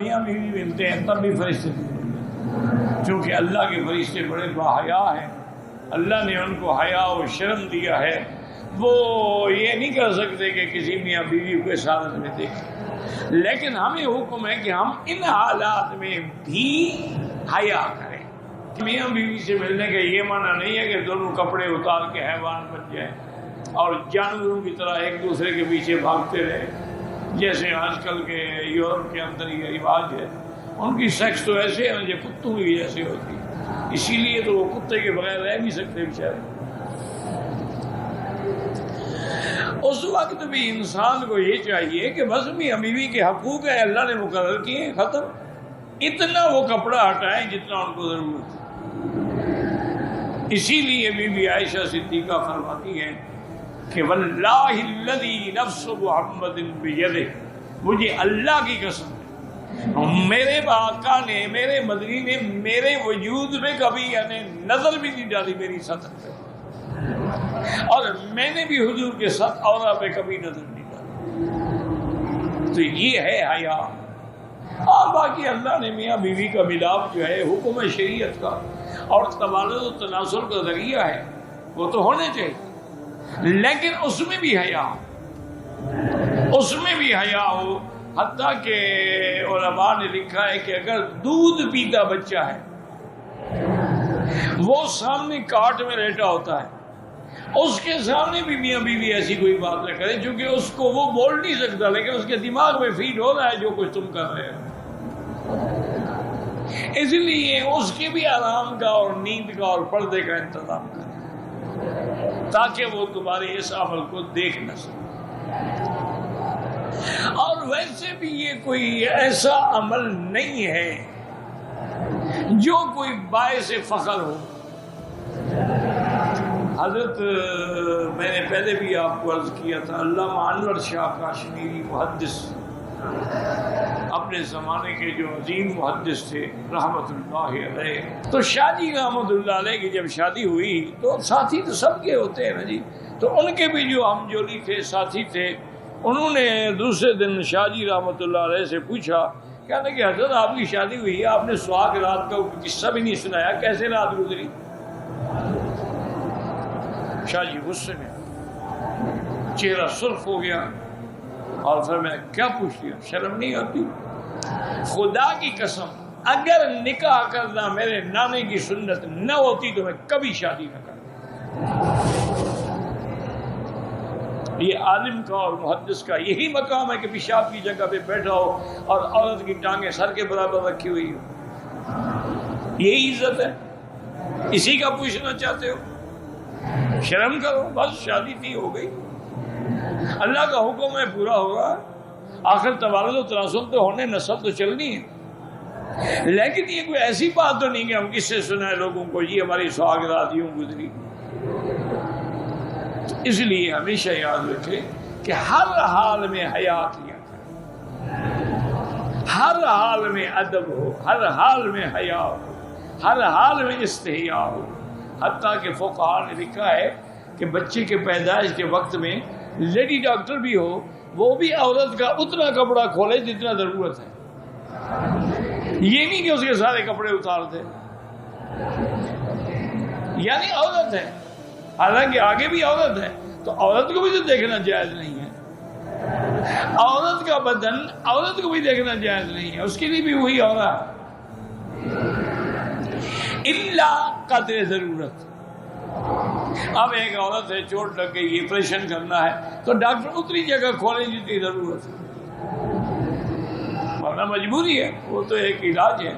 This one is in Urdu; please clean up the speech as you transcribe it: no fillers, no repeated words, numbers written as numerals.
میاں بیوی ملتے ہیں تب بھی فرشتے چونکہ اللہ کے فرشتے بڑے باحیا ہیں، اللہ نے ان کو حیا و شرم دیا ہے، وہ یہ نہیں کر سکتے کہ کسی میاں بیوی کو اس حالت میں دیکھیں، لیکن ہمیں حکم ہے کہ ہم ان حالات میں بھی حیا کریں۔ میاں بیوی سے ملنے کا یہ معنی نہیں ہے کہ دونوں کپڑے اتار کے حیوان بن جائیں اور جانوروں کی طرح ایک دوسرے کے پیچھے بھاگتے رہیں، جیسے آج کل کے یورپ کے اندر یہ رواج ہے۔ ان کی سیکس تو ایسے ہیں جو کتوں کی جیسے ہوتی ہے، اسی لیے تو وہ کتے کے بغیر رہ نہیں سکتے بیچارے۔ اس وقت بھی انسان کو یہ چاہیے کہ بس میاں بیوی کے حقوق ہیں، اللہ نے مقرر کیے، ختم، اتنا وہ کپڑا ہٹائیں جتنا ان کو ضرورت ہے۔ اسی لیے بی بی عائشہ صدیقہ فرماتی ہیں کہ واللہ الذی نفس محمد بیدہ، مجھے اللہ کی قسم ہے، میرے آقا نے، میرے مدنی نے میرے وجود میں کبھی یعنی نظر بھی نہیں ڈالی میری سطح پہ، اور میں نے بھی حضور کے ساتھ عورا پہ کبھی نظر نہیں ڈالی۔ تو یہ ہے حیا۔ اور باقی اللہ نے میاں بیوی کا ملاپ جو ہے حکم شریعت کا اور تبادل و تناسل کا ذریعہ ہے، وہ تو ہونے چاہیے، لیکن اس میں بھی حیا، اس میں بھی حیا ہو۔ حتیٰ کہ علماء نے لکھا ہے کہ اگر دودھ پیتا بچہ ہے، وہ سامنے کاٹ میں لیٹا ہوتا ہے، اس کے سامنے بھی میاں بیوی ایسی کوئی بات نہ کرے، چونکہ اس کو وہ بول نہیں سکتا، لیکن اس کے دماغ میں فیڈ ہو رہا ہے جو کچھ تم کر رہے ہو، اس لیے اس کے بھی آرام کا اور نیند کا اور پردے کا انتظام کرے تاکہ وہ تمہارے اس عمل کو دیکھ نہ سکے۔ اور ویسے بھی یہ کوئی ایسا عمل نہیں ہے جو کوئی باعث فخر ہو۔ حضرت میں نے پہلے بھی آپ کو عرض کیا تھا، علامہ انور شاہ کاشمیری محدث، اپنے زمانے کے جو عظیم محدث تھے رحمت اللہ علیہ، تو شاہ جی رحمت اللہ علیہ کی جب شادی ہوئی تو ساتھی تو سب کے ہوتے ہیں نا جی، تو ان کے بھی جو ہم جولی تھے، ساتھی تھے، انہوں نے دوسرے دن شاہ جی رحمت اللہ علیہ سے پوچھا، کہنے کہ حضرت آپ کی شادی ہوئی ہے، آپ نے سہاگ رات کا قصہ بھی نہیں سنایا، کیسے رات گزری؟ شاہ جی غصے میں، چہرہ سرخ ہو گیا، اور پھر میں کیا پوچھ لیا، شرم نہیں آتی؟ خدا کی قسم اگر نکاح کرنا میرے نانے کی سنت نہ ہوتی تو میں کبھی شادی نہ کرتا۔ یہ عالم کا اور محدث کا یہی مقام ہے کہ پیشاب کی جگہ پہ بیٹھا ہو اور عورت کی ٹانگیں سر کے برابر رکھی ہوئی ہو، یہی عزت ہے؟ اسی کا پوچھنا چاہتے ہو؟ شرم کرو، بس شادی تھی، ہو گئی، اللہ کا حکم ہے، پورا ہوگا، آخر تبادل و تناسل تو ہونے، نسل تو چلنی ہے، لیکن یہ کوئی ایسی بات تو نہیں کہ ہم کس سے سنائے لوگوں کو جی ہماری سہاگ رات یوں گزری۔ اس لیے ہمیشہ یاد رکھے کہ ہر حال میں حیا کیا کرے، ہر حال میں ادب ہو، ہر حال میں حیا ہو، ہر حال میں استحیاء ہو۔ حتیٰ کہ فقہاء نے لکھا ہے کہ بچے کے پیدائش کے وقت میں لیڈی ڈاکٹر بھی ہو، وہ بھی عورت کا اتنا کپڑا کھولے جتنا ضرورت ہے، یہ نہیں کہ اس کے سارے کپڑے اتار دے، یعنی عورت ہے، حالانکہ آگے بھی عورت ہے، تو عورت کو بھی تو دیکھنا جائز نہیں ہے، عورت کا بدن عورت کو بھی دیکھنا جائز نہیں ہے، اس کے لیے بھی وہی عورت الا قدر ضرورت۔ اب ایک عورت ہے، چوٹ لگ گئی، آپریشن کرنا ہے، تو ڈاکٹر اتنی جگہ کھولے جتنی ضرورت ہے، ورنہ مجبوری ہے، وہ تو ایک علاج ہے۔